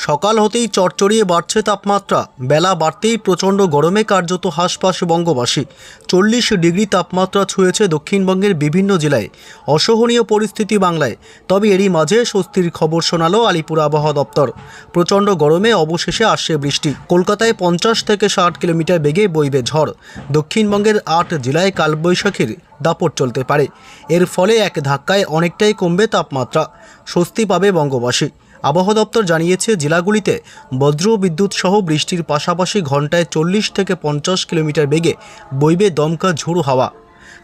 সকাল হতেই চড়চড়িয়ে বাড়ছে তাপমাত্রা। বেলা বাড়তেই প্রচণ্ড গরমে কার্যত হাঁসফাঁস বঙ্গবাসী। 40 ডিগ্রি তাপমাত্রা ছুঁয়েছে দক্ষিণবঙ্গের বিভিন্ন জেলায়। অসহনীয় পরিস্থিতি বাংলায়। তবে এরই মাঝে স্বস্তির খবর শোনালো আলিপুর আবহাওয়া দপ্তর। প্রচণ্ড গরমে অবশেষে আসছে বৃষ্টি। কলকাতায় 50 থেকে 60 কিলোমিটার বেগে বইবে ঝড়। দক্ষিণবঙ্গের 8 জেলায় কালবৈশাখীর দাপট চলতে পারে। এর ফলে এক ধাক্কায় অনেকটাই কমবে তাপমাত্রা। স্বস্তি পাবে বঙ্গবাসী। আবহাওয়া দপ্তর জানিয়েছে, জেলাগুলিতে বজ্র বিদ্যুৎ সহ বৃষ্টির পাশাপাশি ঘন্টায় 40 থেকে 50 কিলোমিটার বেগে বইবে দমকা ঝোড়ো হাওয়া।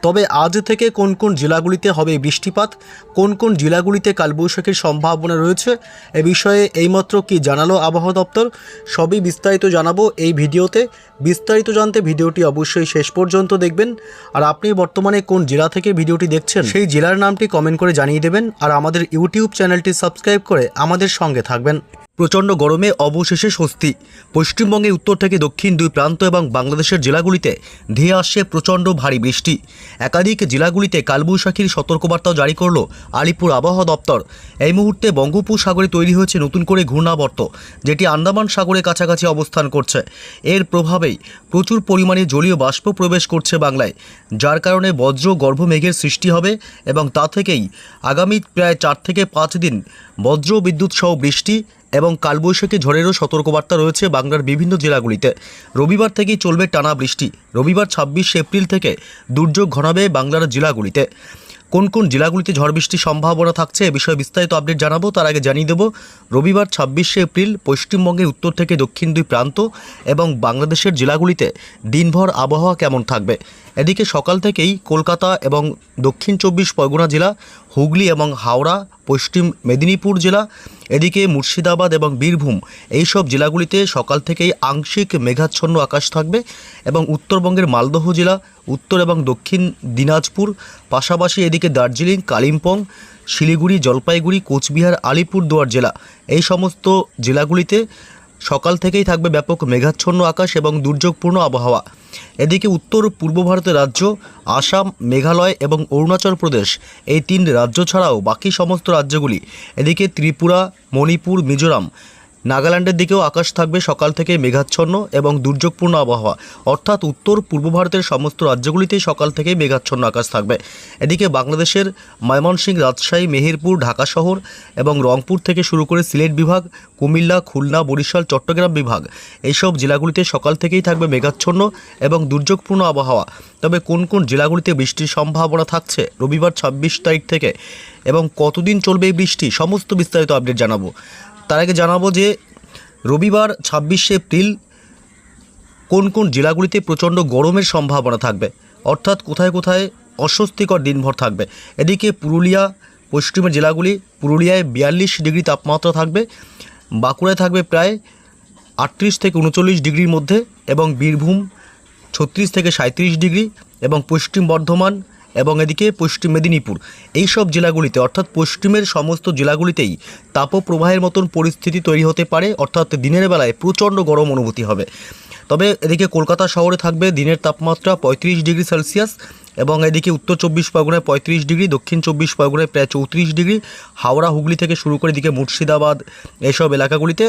তবে আজ থেকে কোন কোন জেলাগুলিতে হবে বৃষ্টিপাত, কোন কোন জেলাগুলিতে কালবৈশাখীর সম্ভাবনা রয়েছে, এ বিষয়ে এইমাত্র কি জানালো আবহাওয়া দপ্তর, সবই বিস্তারিত জানাবো এই ভিডিওতে। বিস্তারিত জানতে ভিডিওটি অবশ্যই শেষ পর্যন্ত দেখবেন। আর আপনি বর্তমানে কোন জেলা থেকে ভিডিওটি দেখছেন সেই জেলার নামটি কমেন্ট করে জানিয়ে দেবেন। আর আমাদের ইউটিউব চ্যানেলটি সাবস্ক্রাইব করে আমাদের সঙ্গে থাকবেন। প্রচণ্ড গরমে অবশেষে স্বস্তি। পশ্চিমবঙ্গের উত্তর থেকে দক্ষিণ দুই প্রান্ত এবং বাংলাদেশের জেলাগুলিতে ধেয়ে আসছে প্রচণ্ড ভারী বৃষ্টি। একাধিক জেলাগুলিতে কালবৈশাখীর সতর্কবার্তাও জারি করল আলিপুর আবহাওয়া দপ্তর। এই মুহূর্তে বঙ্গোপসাগরে তৈরি হয়েছে নতুন করে ঘূর্ণাবর্ত, যেটি আন্দামান সাগরের কাছাকাছি অবস্থান করছে। এর প্রভাবেই প্রচুর পরিমাণে জলীয় বাষ্প প্রবেশ করছে বাংলায়, যার কারণে বজ্র গর্ভ মেঘের সৃষ্টি হবে এবং তা থেকেই আগামী প্রায় 4 থেকে 5 দিন বজ্র বিদ্যুৎ সহ বৃষ্টি এবং কালবৈশাখী ঝড়েরও সতর্কবার্তা রয়েছে বাংলার বিভিন্ন জেলাগুলিতে। রবিবার থেকেই চলবে টানা বৃষ্টি। রবিবার 26 এপ্রিল থেকে দুর্যোগ ঘনাবে বাংলার জেলাগুলিতে। কোন কোন জেলাগুলিতে ঝড় বৃষ্টির সম্ভাবনা থাকছে এ বিষয়ে বিস্তারিত আপডেট জানাবো। তার আগে জানিয়ে দেব, রবিবার 26 এপ্রিল পশ্চিমবঙ্গের উত্তর থেকে দক্ষিণ দুই প্রান্ত এবং বাংলাদেশের জেলাগুলিতে দিনভর আবহাওয়া কেমন থাকবে। এদিকে সকাল থেকেই কলকাতা এবং দক্ষিণ 24 পরগনা জেলা, হুগলি এবং হাওড়া, পশ্চিম মেদিনীপুর জেলা, এদিকে মুর্শিদাবাদ এবং বীরভূম, এই সব জেলাগুলিতে সকাল থেকেই আংশিক মেঘাচ্ছন্ন আকাশ থাকবে এবং উত্তরবঙ্গের মালদহ জেলা, উত্তর এবং দক্ষিণ দিনাজপুর, পাশাপাশি এদিকে দার্জিলিং, কালিম্পং, শিলিগুড়ি, জলপাইগুড়ি, কোচবিহার, আলিপুরদুয়ার জেলা, এই সমস্ত জেলাগুলিতে সকাল থেকেই থাকবে ব্যাপক মেঘাচ্ছন্ন আকাশ এবং দুর্যোগপূর্ণ আবহাওয়া। এদিকে উত্তর পূর্ব ভারতের রাজ্য আসাম, মেঘালয় এবং অরুণাচল প্রদেশ, এই 3 রাজ্য ছাড়াও বাকি সমস্ত রাজ্যগুলি, এদিকে ত্রিপুরা, মণিপুর, মিজোরাম, নাগাল্যান্ডের দিকেও আকাশ থাকবে সকাল থেকে মেঘাচ্ছন্ন এবং দুর্যোগপূর্ণ আবহাওয়া। অর্থাৎ উত্তর পূর্ব ভারতের সমস্ত রাজ্যগুলিতেই সকাল থেকে মেঘাচ্ছন্ন আকাশ থাকবে। এদিকে বাংলাদেশের ময়মনসিংহ, রাজশাহী, মেহেরপুর, ঢাকা শহর এবং রংপুর থেকে শুরু করে সিলেট বিভাগ, কুমিল্লা, খুলনা, বরিশাল, চট্টগ্রাম বিভাগ, এইসব জেলাগুলিতে সকাল থেকেই থাকবে মেঘাচ্ছন্ন এবং দুর্যোগপূর্ণ আবহাওয়া। তবে কোন কোন জেলাগুলিতে বৃষ্টির সম্ভাবনা থাকছে রবিবার 26 তারিখ থেকে এবং কতদিন চলবে এই বৃষ্টি, সমস্ত বিস্তারিত আপডেট জানাবো। তার আগে জানাবো যে রবিবার 26 এপ্রিল কোন কোন জেলাগুলিতে প্রচণ্ড গরমের সম্ভাবনা থাকবে, অর্থাৎ কোথায় কোথায় অস্বস্তিকর দিনভর থাকবে। এদিকে পুরুলিয়া, পশ্চিমের জেলাগুলি, পুরুলিয়ায় 42 ডিগ্রি তাপমাত্রা থাকবে, বাঁকুড়ায় থাকবে প্রায় 38 থেকে 39 ডিগ্রির মধ্যে এবং বীরভূম 36 থেকে 37 ডিগ্রি এবং পশ্চিম বর্ধমান এবং এদিকে পশ্চিম মেদিনীপুর, এই সব জেলাগুলিতে অর্থাৎ পশ্চিমের সমস্ত জেলাগুলিতেই তাপপ্রবাহের মতন পরিস্থিতি তৈরি হতে পারে, অর্থাৎ দিনের বেলায় প্রচণ্ড গরম অনুভূতি হবে। তবে এদিকে কলকাতা শহরে থাকবে দিনের তাপমাত্রা 35 ডিগ্রি সেলসিয়াস এবং এদিকে উত্তর 24 পরগনায় 35 ডিগ্রি, দক্ষিণ 24 পরগনায় প্রায় 34 ডিগ্রি, হাওড়া, হুগলি থেকে শুরু করে এদিকে মুর্শিদাবাদ, এইসব এলাকাগুলিতে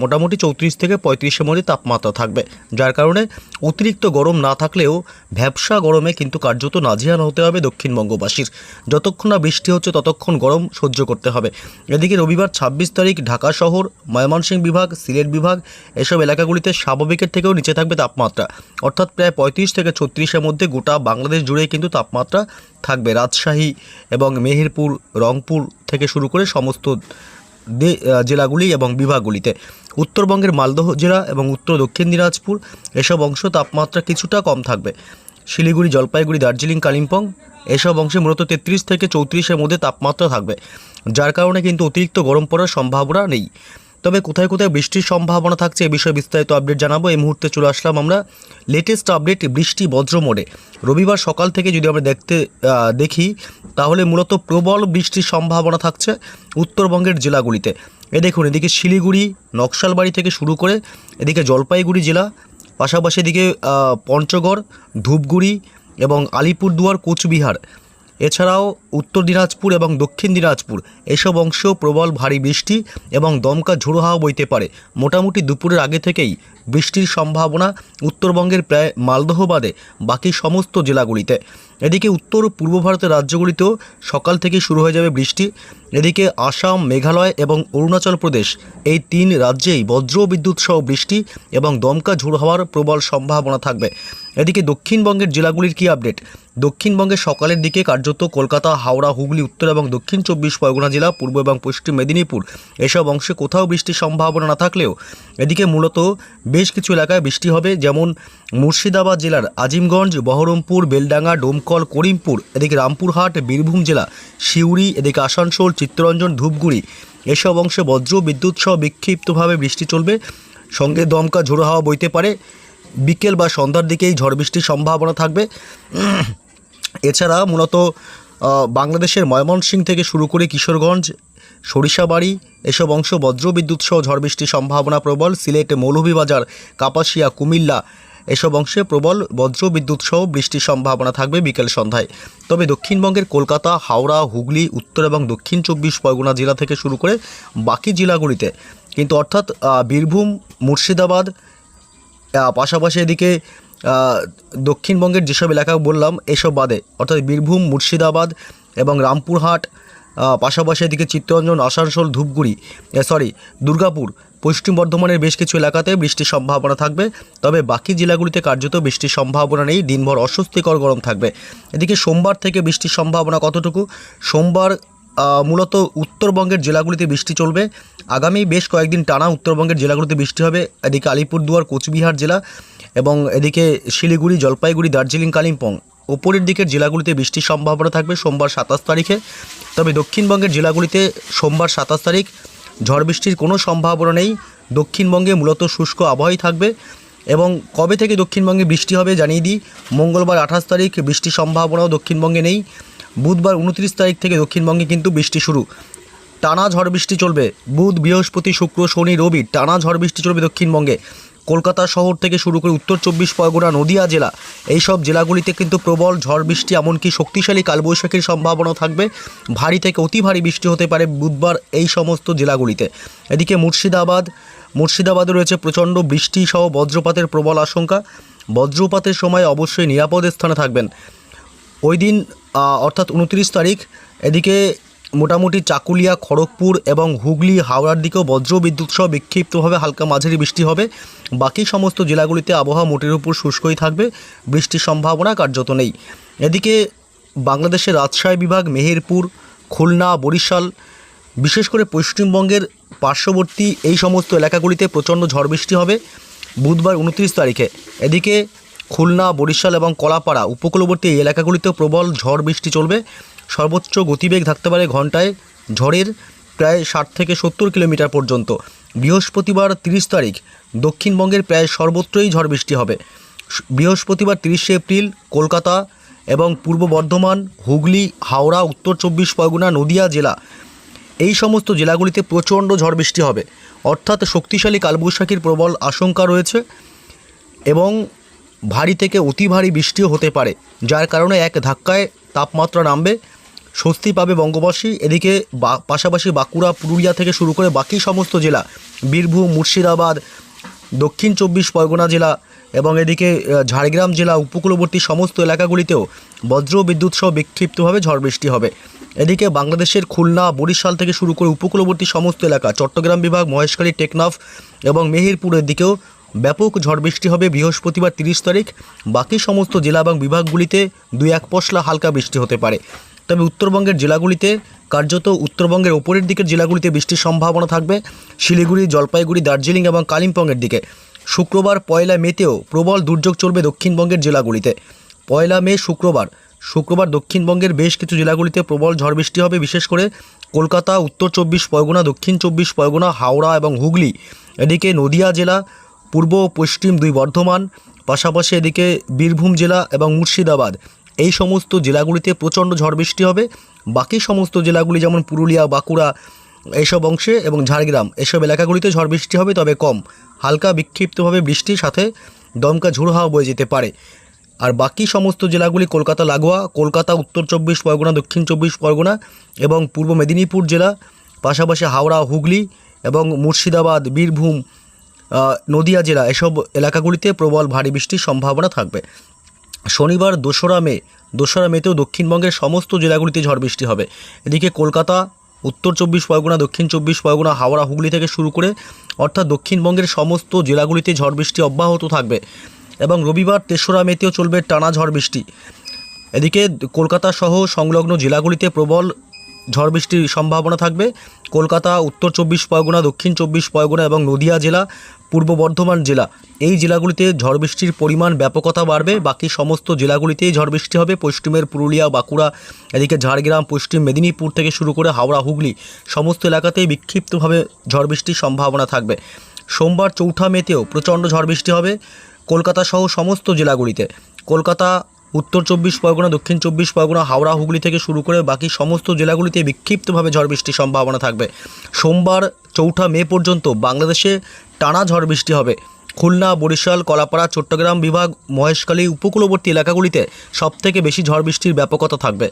মোটামুটি 34 থেকে 35-এর মধ্যে তাপমাত্রা থাকবে, যার কারণে অতিরিক্ত গরম না থাকলেও ভ্যাপসা গরমে কিন্তু কার্যত নাজেহাল হতে হবে দক্ষিণবঙ্গবাসীর। যতক্ষণ না বৃষ্টি হচ্ছে ততক্ষণ গরম সহ্য করতে হবে। এদিকে রবিবার 26 তারিখ ঢাকা শহর, ময়মনসিংহ বিভাগ, সিলেট বিভাগ, এসব এলাকাগুলিতে স্বাভাবিকের থেকেও নিচে থাকবে তাপমাত্রা, অর্থাৎ প্রায় 35 থেকে 36-এর মধ্যে গোটা বাংলাদেশ জুড়েই কিন্তু তাপমাত্রা থাকবে। রাজশাহী এবং মেহেরপুর, রংপুর থেকে শুরু করে সমস্ত জেলাগুলি এবং বিভাগগুলিতে, উত্তরবঙ্গের মালদহ জেলা এবং উত্তর দক্ষিণ দিনাজপুর, এসব অংশ তাপমাত্রা কিছুটা কম থাকবে। শিলিগুড়ি, জলপাইগুড়ি, দার্জিলিং, কালিম্পং, এসব অংশে মূলত 33 থেকে 34-এর মধ্যে তাপমাত্রা থাকবে, যার কারণে কিন্তু অতিরিক্ত গরম পড়ার সম্ভাবনা নেই। তবে কোথায় কোথায় বৃষ্টির সম্ভাবনা থাকছে এ বিষয়ে বিস্তারিত আপডেট জানাবো। এই মুহূর্তে চলে আসলাম আমরা লেটেস্ট আপডেট বৃষ্টি বজ্র মোডে। রবিবার সকাল থেকে যদি আমরা দেখি তাহলে মূলত প্রবল বৃষ্টির সম্ভাবনা থাকছে উত্তরবঙ্গের জেলাগুলিতে। দেখুন, এদিকে শিলিগুড়ি, নকশালবাড়ি থেকে শুরু করে এদিকে জলপাইগুড়ি জেলা, পাশাপাশি এদিকে পঞ্চগড়, ধূপগুড়ি এবং আলিপুরদুয়ার, কোচবিহার, এছাড়াও উত্তর দিনাজপুর এবং দক্ষিণ দিনাজপুর এসব অংশেও প্রবল ভারী বৃষ্টি এবং দমকা ঝোড়ো হাওয়া বইতে পারে। মোটামুটি দুপুরের আগে থেকেই বৃষ্টির সম্ভাবনা উত্তরবঙ্গের প্রায় মালদহ বাদে বাকি সমস্ত জেলাগুলিতে। এদিকে উত্তর পূর্ব ভারতের রাজ্যগুলিতেও সকাল থেকে শুরু হয়ে যাবে বৃষ্টি। এদিকে আসাম, মেঘালয় এবং অরুণাচল প্রদেশ এই 3 রাজ্যেই বজ্র বিদ্যুৎ সহ বৃষ্টি এবং দমকা ঝোড়ো হাওয়ার প্রবল সম্ভাবনা থাকবে। এদিকে দক্ষিণবঙ্গের জেলাগুলির কী আপডেট? দক্ষিণবঙ্গে সকালের দিকে কার্যত কলকাতা, হাওড়া, হুগলি, উত্তর এবং দক্ষিণ 24 পরগনা জেলা, পূর্ব এবং পশ্চিম মেদিনীপুর এসব অংশে কোথাও বৃষ্টির সম্ভাবনা না থাকলেও এদিকে মূলত বেশ কিছু এলাকায় বৃষ্টি হবে, যেমন মুর্শিদাবাদ জেলার আজিমগঞ্জ, বহরমপুর, বেলডাঙ্গা, ডোমকল, করিমপুর, এদিকে রামপুরহাট, বীরভূম জেলা সিউড়ি, এদিকে আসানসোল, চিত্তরঞ্জন, ধূপগুড়ি এসব অংশে বজ্র বিদ্যুৎ সহ বিক্ষিপ্তভাবে বৃষ্টি চলবে। সঙ্গে দমকা ঝোড়ো হাওয়া বইতে পারে। বিকেল বা সন্ধ্যার দিকেই ঝড় বৃষ্টির সম্ভাবনা থাকবে। এছাড়া মূলত বাংলাদেশের ময়মনসিংহ থেকে শুরু করে কিশোরগঞ্জ, সরিষাবাড়ি এসব অংশ বজ্র বিদ্যুৎ সহ ঝড় বৃষ্টির সম্ভাবনা প্রবল। সিলেট, মৌলভীবাজার, কাপাসিয়া, কুমিল্লা এসব অংশে প্রবল বজ্র বিদ্যুৎ সহ বৃষ্টির সম্ভাবনা থাকবে বিকেল সন্ধ্যায়। তবে দক্ষিণবঙ্গের কলকাতা, হাওড়া, হুগলি, উত্তর এবং দক্ষিণ 24 পরগনা জেলা থেকে শুরু করে বাকি জেলাগুলিতে কিন্তু অর্থাৎ বীরভূম, মুর্শিদাবাদ, পাশাপাশি এদিকে দক্ষিণবঙ্গের যেসব এলাকা বললাম এসব বাদে অর্থাৎ বীরভূম, মুর্শিদাবাদ এবং রামপুরহাট, পাশাপাশি এদিকে চিত্তরঞ্জন, আসানসোল, ধূপগুড়ি দুর্গাপুর, পশ্চিম বর্ধমানের বেশ কিছু এলাকাতে বৃষ্টির সম্ভাবনা থাকবে। তবে বাকি জেলাগুলিতে কার্যত বৃষ্টির সম্ভাবনা নেই। দিনভর অস্বস্তিকর গরম থাকবে। এদিকে সোমবার থেকে বৃষ্টির সম্ভাবনা কতটুকু? সোমবার মূলত উত্তরবঙ্গের জেলাগুলিতে বৃষ্টি চলবে। আগামী বেশ কয়েকদিন টানা উত্তরবঙ্গের জেলাগুলিতে বৃষ্টি হবে। এদিকে আলিপুরদুয়ার, কোচবিহার জেলা এবং এদিকে শিলিগুড়ি, জলপাইগুড়ি, দার্জিলিং, কালিম্পং ওপরের দিকের জেলাগুলিতে বৃষ্টির সম্ভাবনা থাকবে সোমবার 27 তারিখে। তবে দক্ষিণবঙ্গের জেলাগুলিতে সোমবার 27 তারিখ ঝড় বৃষ্টির কোনো সম্ভাবনা নেই। দক্ষিণবঙ্গে মূলত শুষ্ক আবহাওয়াই থাকবে। এবং কবে থেকে দক্ষিণবঙ্গে বৃষ্টি হবে জানিয়ে দিই। মঙ্গলবার 28 তারিখ বৃষ্টির সম্ভাবনাও দক্ষিণবঙ্গে নেই। বুধবার 29 তারিখ থেকে দক্ষিণবঙ্গে কিন্তু বৃষ্টি শুরু। টানা ঝড় বৃষ্টি চলবে। বুধ, বৃহস্পতি, শুক্র, শনি, রবি টানা ঝড় বৃষ্টি চলবে দক্ষিণবঙ্গে। কলকাতা শহর থেকে শুরু করে উত্তর 24 পরগনা, নদিয়া জেলা এইসব জেলাগুলিতে কিন্তু প্রবল ঝড় বৃষ্টি, এমনকি শক্তিশালী কালবৈশাখীর সম্ভাবনা থাকবে। ভারী থেকে অতি ভারী বৃষ্টি হতে পারে বুধবার এই সমস্ত জেলাগুলিতে। এদিকে মুর্শিদাবাদে রয়েছে প্রচণ্ড বৃষ্টি সহ বজ্রপাতের প্রবল আশঙ্কা। বজ্রপাতের সময় অবশ্যই নিরাপদ স্থানে থাকবেন। ওই দিন অর্থাৎ 29 তারিখ এদিকে মোটামুটি চাকুলিয়া, খড়গপুর এবং হুগলি, হাওড়ার দিকেও বজ্র বিদ্যুৎ সহ বিক্ষিপ্তভাবে হালকা মাঝারি বৃষ্টি হবে। বাকি সমস্ত জেলাগুলিতে আবহাওয়া মোটের উপর শুষ্কই থাকবে। বৃষ্টির সম্ভাবনা কার্যত নেই। এদিকে বাংলাদেশের রাজশাহী বিভাগ, মেহেরপুর, খুলনা, বরিশাল বিশেষ করে পশ্চিমবঙ্গের পার্শ্ববর্তী এই সমস্ত এলাকাগুলিতে প্রচণ্ড ঝড় বৃষ্টি হবে বুধবার 29 তারিখে। এদিকে খুলনা, বরিশাল এবং কলাপাড়া উপকূলবর্তী এই এলাকাগুলিতেও প্রবল ঝড় বৃষ্টি চলবে। সর্বোচ্চ গতিবেগ থাকতে পারে ঘন্টায় ঝড়ের প্রায় 60 থেকে 70 কিলোমিটার পর্যন্ত। বৃহস্পতিবার 30 তারিখ দক্ষিণবঙ্গের প্রায় সর্বত্রই ঝড় বৃষ্টি হবে। বৃহস্পতিবার 30শে এপ্রিল কলকাতা এবং পূর্ব বর্ধমান, হুগলি, হাওড়া, উত্তর 24 পরগনা, নদিয়া জেলা এই সমস্ত জেলাগুলিতে প্রচণ্ড ঝড় বৃষ্টি হবে। অর্থাৎ শক্তিশালী কালবৈশাখীর প্রবল আশঙ্কা রয়েছে এবং ভারী থেকে অতি ভারী বৃষ্টিও হতে পারে, যার কারণে এক ধাক্কায় তাপমাত্রা নামবে। স্বস্তি পাবে বঙ্গবাসী। এদিকে পাশাপাশি বাঁকুড়া, পুরুলিয়া থেকে শুরু করে বাকি সমস্ত জেলা, বীরভূম, মুর্শিদাবাদ, দক্ষিণ 24 পরগনা জেলা এবং এদিকে ঝাড়গ্রাম জেলা উপকূলবর্তী সমস্ত এলাকাগুলিতেও বজ্র বিদ্যুৎ সহ বিক্ষিপ্তভাবে ঝড় বৃষ্টি হবে। এদিকে বাংলাদেশের খুলনা, বরিশাল থেকে শুরু করে উপকূলবর্তী সমস্ত এলাকা, চট্টগ্রাম বিভাগ, মহেশখালী, টেকনাফ এবং মেহেরপুরের দিকেও ব্যাপক ঝড় বৃষ্টি হবে বৃহস্পতিবার 30 তারিখ। বাকি সমস্ত জেলা এবং বিভাগগুলিতে 2-1 পশলা হালকা বৃষ্টি হতে পারে। তবে উত্তরবঙ্গের জেলাগুলিতে কার্যত উত্তরবঙ্গের ওপরের দিকের জেলাগুলিতে বৃষ্টির সম্ভাবনা থাকবে। শিলিগুড়ি, জলপাইগুড়ি, দার্জিলিং এবং কালিম্পংয়ের দিকে শুক্রবার 1 মেতেও প্রবল দুর্যোগ চলবে দক্ষিণবঙ্গের জেলাগুলিতে। 1 মে শুক্রবার দক্ষিণবঙ্গের বেশ কিছু জেলাগুলিতে প্রবল ঝড় বৃষ্টি হবে। বিশেষ করে কলকাতা, উত্তর 24 পরগনা, দক্ষিণ 24 পরগনা, হাওড়া এবং হুগলি, এদিকে নদিয়া জেলা, পূর্ব ও পশ্চিম 2 বর্ধমান, পাশাপাশি এদিকে বীরভূম জেলা এবং মুর্শিদাবাদ এই সমস্ত জেলাগুলিতে প্রচণ্ড ঝড় বৃষ্টি হবে। বাকি সমস্ত জেলাগুলি যেমন পুরুলিয়া, বাঁকুড়া এইসব অংশে এবং ঝাড়গ্রাম এসব এলাকাগুলিতে ঝড় বৃষ্টি হবে, তবে কম। হালকা বিক্ষিপ্তভাবে বৃষ্টির সাথে দমকা ঝোড়ো হাওয়া বয়ে যেতে পারে। আর বাকি সমস্ত জেলাগুলি কলকাতা লাগোয়া, কলকাতা, উত্তর 24 পরগনা, দক্ষিণ 24 পরগনা এবং পূর্ব মেদিনীপুর জেলা, পাশাপাশি হাওড়া, হুগলি এবং মুর্শিদাবাদ, বীরভূম, নদিয়া জেলা, এসব এলাকাগুলিতে প্রবল ভারী বৃষ্টির সম্ভাবনা থাকবে। শনিবার 2রা মেতেও দক্ষিণবঙ্গের সমস্ত জেলাগুলিতে ঝড় বৃষ্টি হবে। এদিকে কলকাতা, উত্তর 24 পরগনা, দক্ষিণ 24 পরগনা, হাওড়া, হুগলি থেকে শুরু করে অর্থাৎ দক্ষিণবঙ্গের সমস্ত জেলাগুলিতে ঝড় বৃষ্টি অব্যাহত থাকবে এবং রবিবার 3রা মেতেও চলবে টানা ঝড় বৃষ্টি। এদিকে কলকাতা সহ সংলগ্ন জেলাগুলিতে প্রবল ঝড় বৃষ্টির সম্ভাবনা থাকবে। কলকাতা, উত্তর 24 পরগনা, দক্ষিণ 24 পরগনা এবং নদিয়া জেলা, পূর্ব বর্ধমান জেলা, এই জেলাগুলিতে ঝড় বৃষ্টির পরিমাণ ব্যাপকতা বাড়বে। বাকি সমস্ত জেলাগুলিতেই ঝড় বৃষ্টি হবে। পশ্চিমের পুরুলিয়া, বাঁকুড়া, এদিকে ঝাড়গ্রাম, পশ্চিম মেদিনীপুর থেকে শুরু করে হাওড়া, হুগলি সমস্ত এলাকাতেই বিক্ষিপ্তভাবে ঝড় বৃষ্টির সম্ভাবনা থাকবে। সোমবার 4ঠা মেতেও প্রচণ্ড ঝড় বৃষ্টি হবে কলকাতা সহ সমস্ত জেলাগুলিতে। কলকাতা, উত্তর 24 পরগনা, দক্ষিণ 24 পরগনা, হাওড়া, হুগলি থেকে শুরু করে বাকি সমস্ত জেলাগুলিতে বিক্ষিপ্তভাবে ঝড় বৃষ্টির সম্ভাবনা থাকবে। সোমবার 4ঠা মে পর্যন্ত বাংলাদেশে টানা ঝড় বৃষ্টি হবে। খুলনা, বরিশাল, কলাপাড়া, চট্টগ্রাম বিভাগ, মহেশখালী উপকূলবর্তী এলাকাগুলিতে সবথেকে বেশি ঝড় বৃষ্টির ব্যাপকতা থাকবে।